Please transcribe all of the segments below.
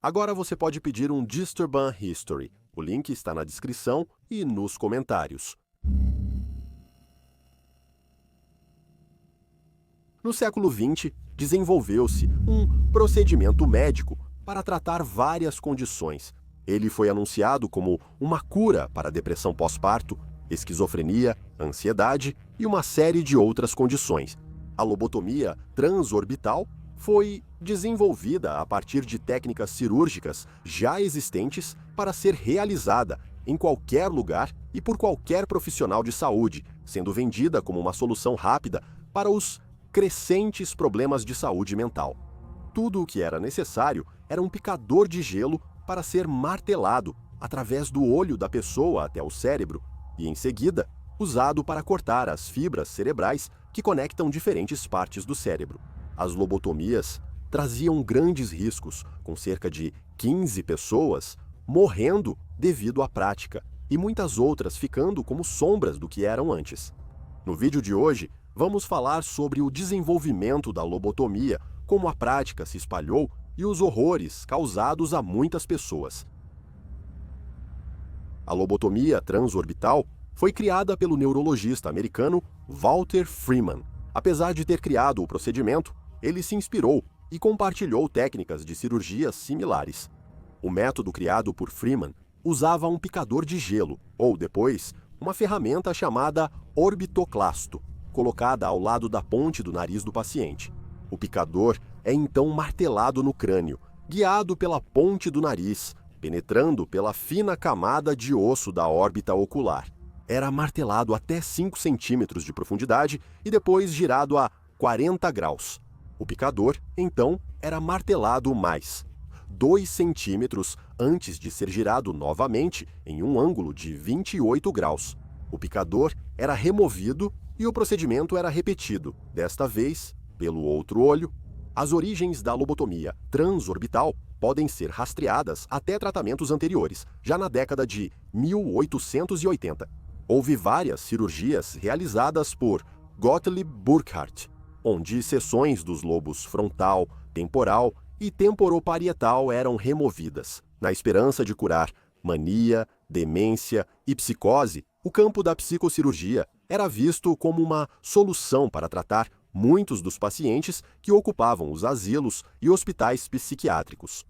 Agora você pode pedir um Disturban History. O link está na descrição e nos comentários. No século XX, desenvolveu-se um procedimento médico para tratar várias condições. Ele foi anunciado como uma cura para a depressão pós-parto, esquizofrenia, ansiedade e uma série de outras condições. A lobotomia transorbital foi desenvolvida a partir de técnicas cirúrgicas já existentes para ser realizada em qualquer lugar e por qualquer profissional de saúde, sendo vendida como uma solução rápida para os crescentes problemas de saúde mental. Tudo o que era necessário era um picador de gelo para ser martelado através do olho da pessoa até o cérebro e, em seguida, usado para cortar as fibras cerebrais que conectam diferentes partes do cérebro. As lobotomias traziam grandes riscos, com cerca de 15 pessoas morrendo devido à prática e muitas outras ficando como sombras do que eram antes. No vídeo de hoje, vamos falar sobre o desenvolvimento da lobotomia, como a prática se espalhou e os horrores causados a muitas pessoas. A lobotomia transorbital foi criada pelo neurologista americano Walter Freeman. Apesar de ter criado o procedimento, ele se inspirou e compartilhou técnicas de cirurgias similares. O método criado por Freeman usava um picador de gelo, ou depois, uma ferramenta chamada orbitoclasto, colocada ao lado da ponte do nariz do paciente. O picador é então martelado no crânio, guiado pela ponte do nariz, penetrando pela fina camada de osso da órbita ocular. Era martelado até 5 centímetros de profundidade e depois girado a 40 graus. O picador, então, era martelado mais 2 centímetros antes de ser girado novamente em um ângulo de 28 graus. O picador era removido e o procedimento era repetido, desta vez pelo outro olho. As origens da lobotomia transorbital podem ser rastreadas até tratamentos anteriores, já na década de 1880. Houve várias cirurgias realizadas por Gottlieb Burckhardt, onde seções dos lobos frontal, temporal e temporoparietal eram removidas. Na esperança de curar mania, demência e psicose, o campo da psicocirurgia era visto como uma solução para tratar muitos dos pacientes que ocupavam os asilos e hospitais psiquiátricos.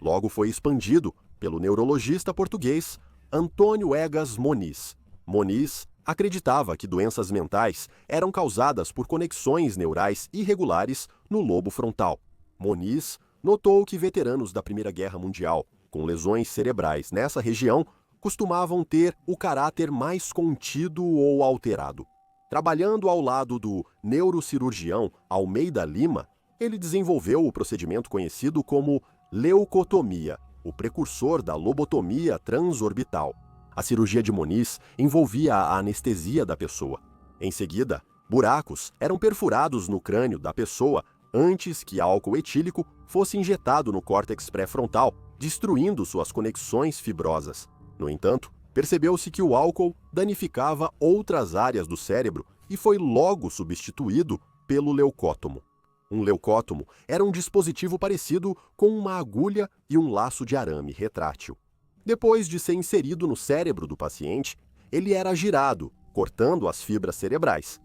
Logo foi expandido pelo neurologista português Antônio Egas Moniz. Moniz acreditava que doenças mentais eram causadas por conexões neurais irregulares no lobo frontal. Moniz notou que veteranos da Primeira Guerra Mundial, com lesões cerebrais nessa região, costumavam ter o caráter mais contido ou alterado. Trabalhando ao lado do neurocirurgião Almeida Lima, ele desenvolveu o procedimento conhecido como leucotomia, o precursor da lobotomia transorbital. A cirurgia de Moniz envolvia a anestesia da pessoa. Em seguida, buracos eram perfurados no crânio da pessoa antes que álcool etílico fosse injetado no córtex pré-frontal, destruindo suas conexões fibrosas. No entanto, percebeu-se que o álcool danificava outras áreas do cérebro e foi logo substituído pelo leucótomo. Um leucótomo era um dispositivo parecido com uma agulha e um laço de arame retrátil. Depois de ser inserido no cérebro do paciente, ele era girado, cortando as fibras cerebrais.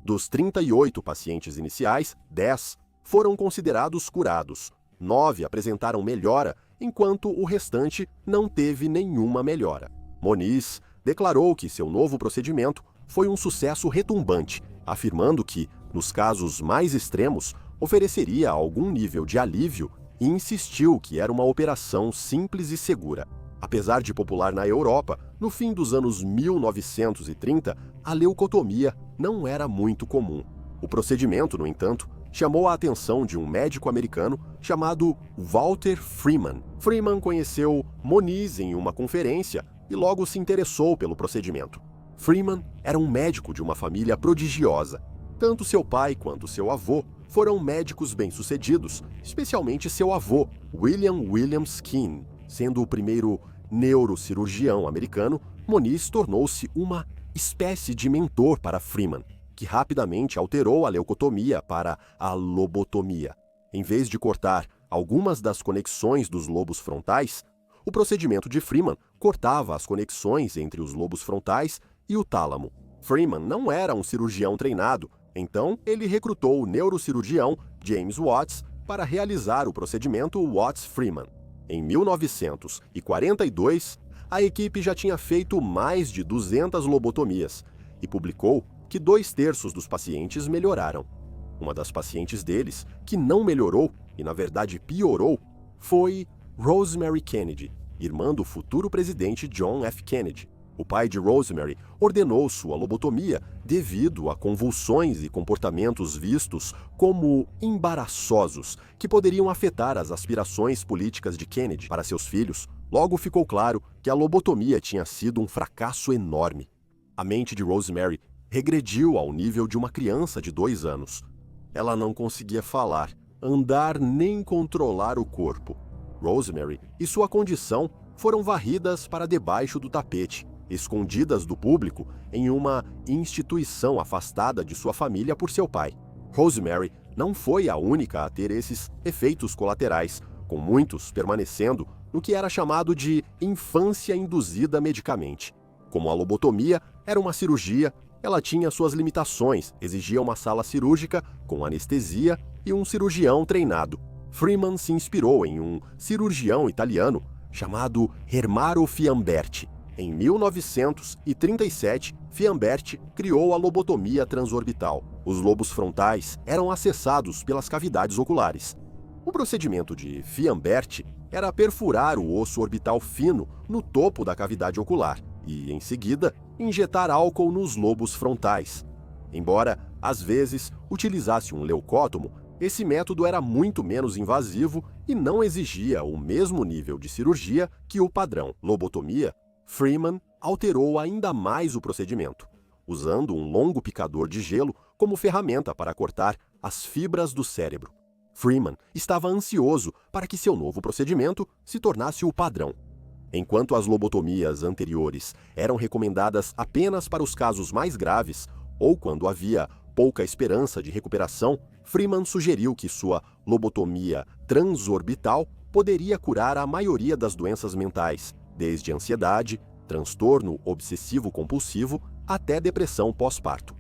Dos 38 pacientes iniciais, 10 foram considerados curados, 9 apresentaram melhora, enquanto o restante não teve nenhuma melhora. Moniz declarou que seu novo procedimento foi um sucesso retumbante, afirmando que, nos casos mais extremos, ofereceria algum nível de alívio e insistiu que era uma operação simples e segura. Apesar de popular na Europa, no fim dos anos 1930, a leucotomia não era muito comum. O procedimento, no entanto, chamou a atenção de um médico americano chamado Walter Freeman. Freeman conheceu Moniz em uma conferência e logo se interessou pelo procedimento. Freeman era um médico de uma família prodigiosa. Tanto seu pai quanto seu avô foram médicos bem-sucedidos, especialmente seu avô, William Keane. Sendo o primeiro neurocirurgião americano, Moniz tornou-se uma espécie de mentor para Freeman, que rapidamente alterou a leucotomia para a lobotomia. Em vez de cortar algumas das conexões dos lobos frontais, o procedimento de Freeman cortava as conexões entre os lobos frontais e o tálamo. Freeman não era um cirurgião treinado, então ele recrutou o neurocirurgião James Watts para realizar o procedimento Watts-Freeman. Em 1942, a equipe já tinha feito mais de 200 lobotomias e publicou que 2/3 dos pacientes melhoraram. Uma das pacientes deles, que não melhorou e na verdade piorou, foi Rosemary Kennedy, irmã do futuro presidente John F. Kennedy. O pai de Rosemary ordenou sua lobotomia devido a convulsões e comportamentos vistos como embaraçosos que poderiam afetar as aspirações políticas de Kennedy para seus filhos. Logo ficou claro que a lobotomia tinha sido um fracasso enorme. A mente de Rosemary regrediu ao nível de uma criança de 2 anos. Ela não conseguia falar, andar nem controlar o corpo. Rosemary e sua condição foram varridas para debaixo do tapete, escondidas do público em uma instituição afastada de sua família por seu pai. Rosemary não foi a única a ter esses efeitos colaterais, com muitos permanecendo no que era chamado de infância induzida medicamente. Como a lobotomia era uma cirurgia, ela tinha suas limitações, exigia uma sala cirúrgica com anestesia e um cirurgião treinado. Freeman se inspirou em um cirurgião italiano chamado Ermaro Fiamberti. Em 1937, Fiamberti criou a lobotomia transorbital. Os lobos frontais eram acessados pelas cavidades oculares. O procedimento de Fiamberti era perfurar o osso orbital fino no topo da cavidade ocular e, em seguida, injetar álcool nos lobos frontais. Embora, às vezes, utilizasse um leucótomo, esse método era muito menos invasivo e não exigia o mesmo nível de cirurgia que o padrão lobotomia. Freeman alterou ainda mais o procedimento, usando um longo picador de gelo como ferramenta para cortar as fibras do cérebro. Freeman estava ansioso para que seu novo procedimento se tornasse o padrão. Enquanto as lobotomias anteriores eram recomendadas apenas para os casos mais graves ou quando havia pouca esperança de recuperação, Freeman sugeriu que sua lobotomia transorbital poderia curar a maioria das doenças mentais, desde ansiedade, transtorno obsessivo-compulsivo até depressão pós-parto.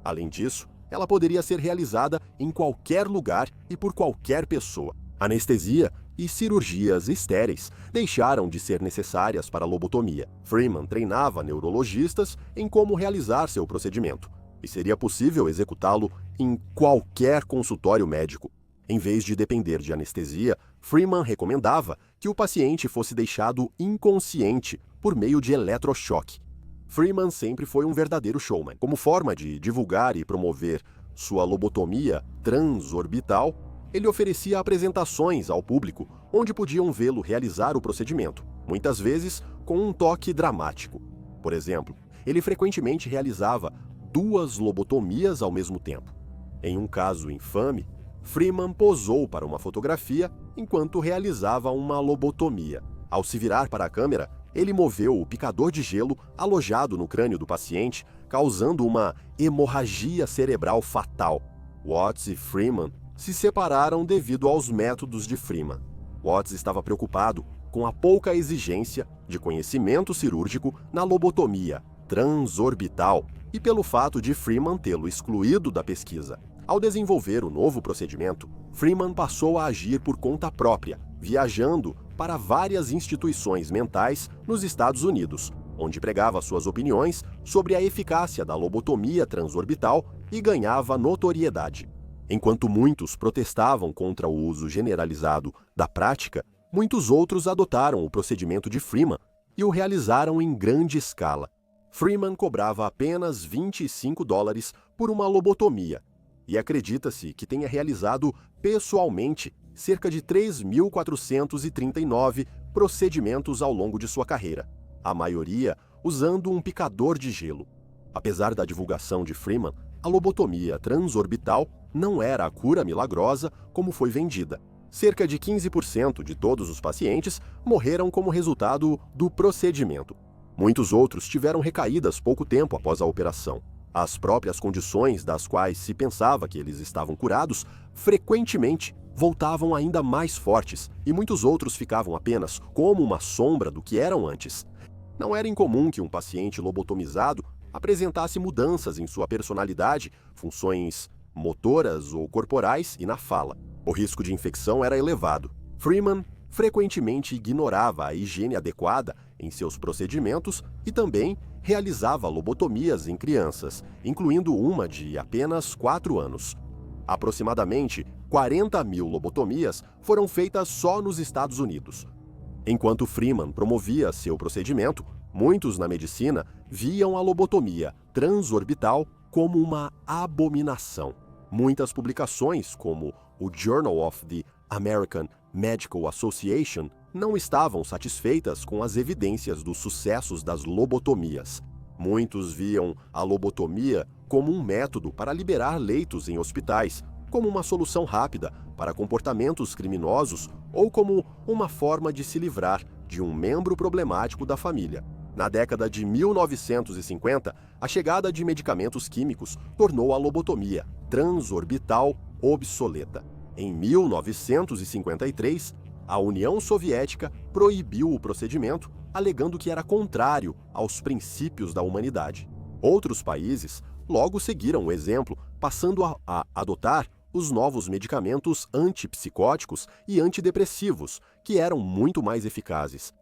Além disso, ela poderia ser realizada em qualquer lugar e por qualquer pessoa. Anestesia e cirurgias estéreis deixaram de ser necessárias para a lobotomia. Freeman treinava neurologistas em como realizar seu procedimento, e seria possível executá-lo em qualquer consultório médico. Em vez de depender de anestesia, Freeman recomendava que o paciente fosse deixado inconsciente por meio de eletrochoque. Freeman sempre foi um verdadeiro showman. Como forma de divulgar e promover sua lobotomia transorbital, ele oferecia apresentações ao público onde podiam vê-lo realizar o procedimento, muitas vezes com um toque dramático. Por exemplo, ele frequentemente realizava 2 lobotomias ao mesmo tempo. Em um caso infame, Freeman posou para uma fotografia enquanto realizava uma lobotomia. Ao se virar para a câmera, ele moveu o picador de gelo alojado no crânio do paciente, causando uma hemorragia cerebral fatal. Watts e Freeman se separaram devido aos métodos de Freeman. Watts estava preocupado com a pouca exigência de conhecimento cirúrgico na lobotomia transorbital e pelo fato de Freeman tê-lo excluído da pesquisa. Ao desenvolver o novo procedimento, Freeman passou a agir por conta própria, viajando para várias instituições mentais nos Estados Unidos, onde pregava suas opiniões sobre a eficácia da lobotomia transorbital e ganhava notoriedade. Enquanto muitos protestavam contra o uso generalizado da prática, muitos outros adotaram o procedimento de Freeman e o realizaram em grande escala. Freeman cobrava apenas $25 por uma lobotomia, e acredita-se que tenha realizado pessoalmente cerca de 3.439 procedimentos ao longo de sua carreira, a maioria usando um picador de gelo. Apesar da divulgação de Freeman, a lobotomia transorbital não era a cura milagrosa como foi vendida. Cerca de 15% de todos os pacientes morreram como resultado do procedimento. Muitos outros tiveram recaídas pouco tempo após a operação. As próprias condições das quais se pensava que eles estavam curados frequentemente voltavam ainda mais fortes e muitos outros ficavam apenas como uma sombra do que eram antes. Não era incomum que um paciente lobotomizado apresentasse mudanças em sua personalidade, funções motoras ou corporais e na fala. O risco de infecção era elevado. Freeman frequentemente ignorava a higiene adequada em seus procedimentos e também realizava lobotomias em crianças, incluindo uma de apenas 4 anos. Aproximadamente 40.000 lobotomias foram feitas só nos Estados Unidos. Enquanto Freeman promovia seu procedimento, muitos na medicina viam a lobotomia transorbital como uma abominação. Muitas publicações, como o Journal of the American Medical Association, não estavam satisfeitas com as evidências dos sucessos das lobotomias. Muitos viam a lobotomia como um método para liberar leitos em hospitais, como uma solução rápida para comportamentos criminosos ou como uma forma de se livrar de um membro problemático da família. Na década de 1950, a chegada de medicamentos químicos tornou a lobotomia transorbital obsoleta. Em 1953, a União Soviética proibiu o procedimento, alegando que era contrário aos princípios da humanidade. Outros países logo seguiram o exemplo, passando a adotar os novos medicamentos antipsicóticos e antidepressivos, que eram muito mais eficazes.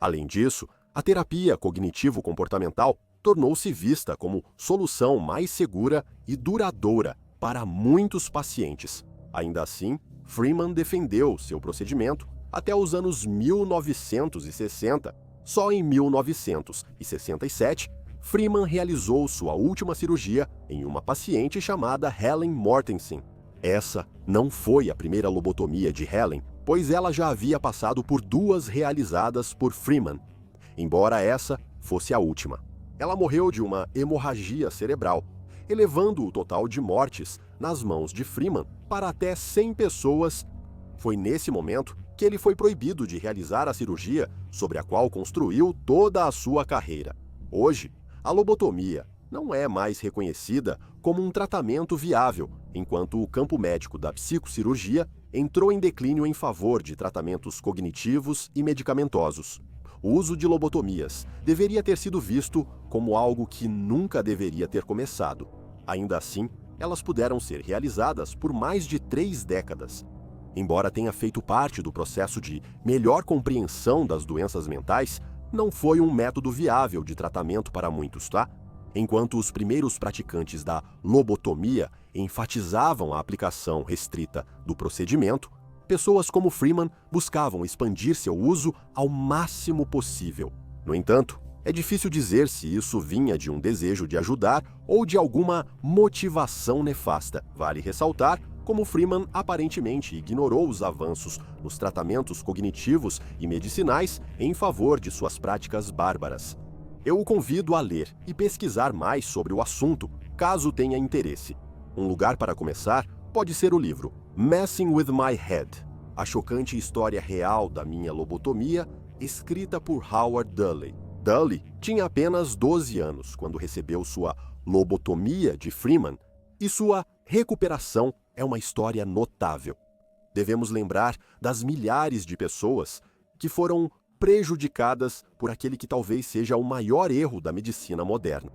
Além disso, a terapia cognitivo-comportamental tornou-se vista como solução mais segura e duradoura para muitos pacientes. Ainda assim, Freeman defendeu seu procedimento até os anos 1960. Só em 1967, Freeman realizou sua última cirurgia em uma paciente chamada Helen Mortensen. Essa não foi a primeira lobotomia de Helen, pois ela já havia passado por 2 realizadas por Freeman, embora essa fosse a última. Ela morreu de uma hemorragia cerebral, elevando o total de mortes nas mãos de Freeman para até 100 pessoas. Foi nesse momento que ele foi proibido de realizar a cirurgia sobre a qual construiu toda a sua carreira. Hoje, a lobotomia não é mais reconhecida como um tratamento viável, enquanto o campo médico da psicocirurgia entrou em declínio em favor de tratamentos cognitivos e medicamentosos. O uso de lobotomias deveria ter sido visto como algo que nunca deveria ter começado. Ainda assim, elas puderam ser realizadas por mais de 3 décadas. Embora tenha feito parte do processo de melhor compreensão das doenças mentais, não foi um método viável de tratamento para muitos, tá? Enquanto os primeiros praticantes da lobotomia enfatizavam a aplicação restrita do procedimento, pessoas como Freeman buscavam expandir seu uso ao máximo possível. No entanto, é difícil dizer se isso vinha de um desejo de ajudar ou de alguma motivação nefasta. Vale ressaltar como Freeman aparentemente ignorou os avanços nos tratamentos cognitivos e medicinais em favor de suas práticas bárbaras. Eu o convido a ler e pesquisar mais sobre o assunto, caso tenha interesse. Um lugar para começar pode ser o livro Messing with My Head, a chocante história real da minha lobotomia, escrita por Howard Duley. Duley tinha apenas 12 anos quando recebeu sua lobotomia de Freeman, e sua recuperação é uma história notável. Devemos lembrar das milhares de pessoas que foram prejudicadas por aquele que talvez seja o maior erro da medicina moderna.